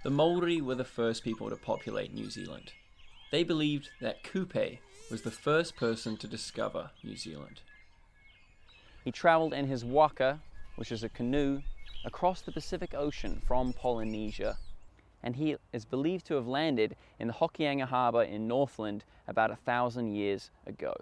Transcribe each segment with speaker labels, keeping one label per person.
Speaker 1: The Maori were the first people to populate New Zealand. They believed that Kupe was the first person to discover New Zealand.
Speaker 2: He travelled in his waka, which is a canoe, across the Pacific Ocean from Polynesia, and he is believed to have landed in the Hokianga Harbour in Northland about 1,000 years ago.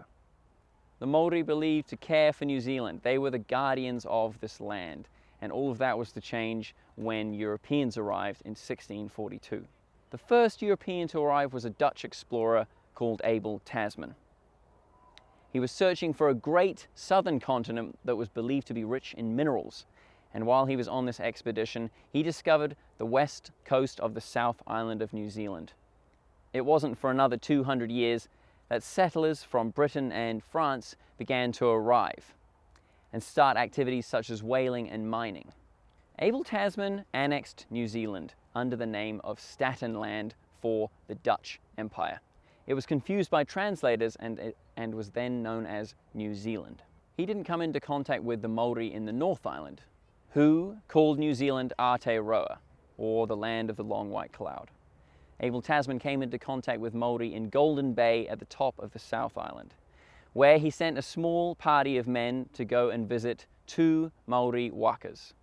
Speaker 2: The Maori believed to care for New Zealand. They were the guardians of this land, and all of that was to change when Europeans arrived in 1642. The first European to arrive was a Dutch explorer called Abel Tasman. He was searching for a great southern continent that was believed to be rich in minerals, and while he was on this expedition, he discovered the west coast of the South Island of New Zealand. It wasn't for another 200 years that settlers from Britain and France began to arrive and start activities such as whaling and mining. Abel Tasman annexed New Zealand under the name of Statenland for the Dutch Empire. It was confused by translators and was then known as New Zealand. He didn't come into contact with the Maori in the North Island, who called New Zealand Aotearoa, or the land of the long white cloud. Abel Tasman came into contact with Maori in Golden Bay at the top of the South Island, where he sent a small party of men to go and visit 2 Maori wakas.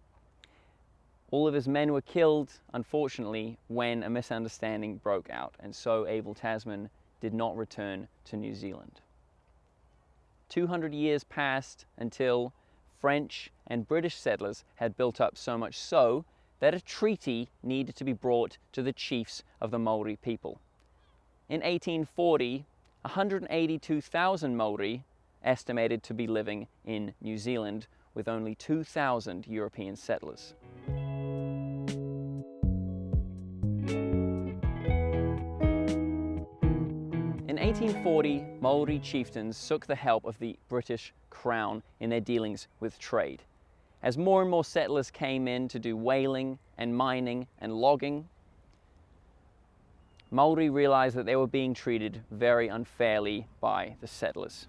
Speaker 2: All of his men were killed, unfortunately, when a misunderstanding broke out, and so Abel Tasman did not return to New Zealand. 200 years passed until French and British settlers had built up so much so that a treaty needed to be brought to the chiefs of the Maori people. In 1840, 182,000 Maori estimated to be living in New Zealand, with only 2,000 European settlers. In 1840, Maori chieftains sought the help of the British Crown in their dealings with trade. As more and more settlers came in to do whaling and mining and logging, Maori realized that they were being treated very unfairly by the settlers.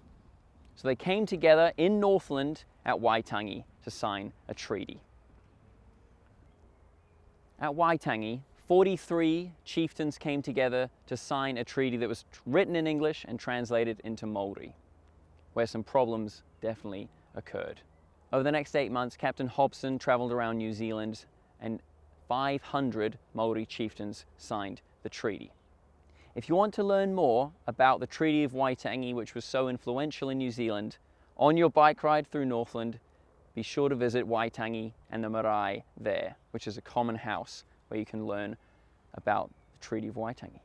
Speaker 2: So they came together in Northland at Waitangi to sign a treaty. At Waitangi, 43 chieftains came together to sign a treaty that was written in English and translated into Maori, where some problems definitely occurred. Over the next 8 months, Captain Hobson traveled around New Zealand and 500 Maori chieftains signed the treaty. If you want to learn more about the Treaty of Waitangi, which was so influential in New Zealand, on your bike ride through Northland, be sure to visit Waitangi and the marae there, which is a common house where you can learn about the Treaty of Waitangi.